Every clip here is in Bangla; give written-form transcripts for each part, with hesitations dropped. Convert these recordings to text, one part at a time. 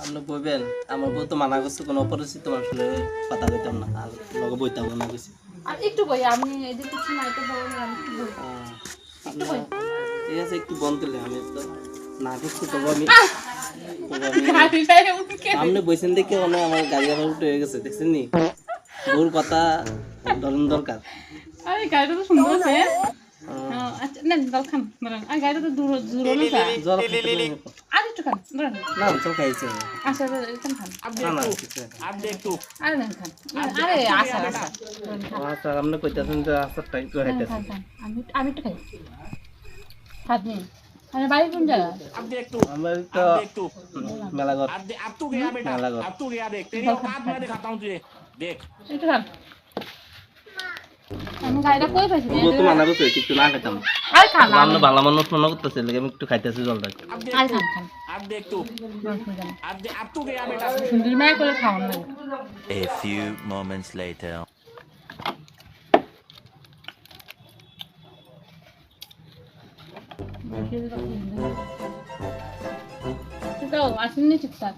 আপনি বলবেন আমার বউ তো মানা করছে কোনো অপরিচিত মানুষের কথা কইতাম না আর লগে বইতাম না কিছু আর একটু বই আমি এই যে কিছু নাই তো বড় না আমি একটু বই একটু বই ঠিক আছে একটু বন্ধ করলে আমি তো না করছি তবু আমি সামনে বইছেন দেখে মনে হয় আমার গাড়ি আবার উঠে হয়ে গেছে দেখছেন নি বউর কথা ধরন দরকার আরে গাড়িটা তো সুন্দর আছে আচ্ছা না জল খান ধরেন আর গাড়িটা তো দূর দূর না স্যার জল খেতে আর একটু খান ধরেন না জল খাইছে আচ্ছা এখান খান আরে নেন খান আরে আচ্ছা আচ্ছা আচ্ছা আপনি কইতাছেন যে আচ্ছা টাইম তো খাইতেছেন আমি একটু খাই খাদ নিন আরে বাড়ি কোন জায়গা আমার তো মেলাঘর মেলাঘর একটু খান আমি গাড়িটা কই পাইছি বউ তো মানা করছে একটু না খাইতাম আর খান আমরা ভালো মানুষ মনে করতেছে আমি একটু খাইতেছি জলটা আর খান খান সুন্দর মেয়ে করে খাওয়ান না A few moments later. তো আসেননি ঠিকঠাক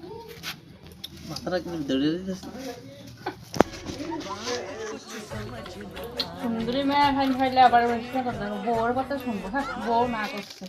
মাথাটা কিন্তু ধরে দিতেছে সুন্দরী মেয়ে খাইলে আবার বউর কথা শুনবো হ্যাঁ বউ না করছে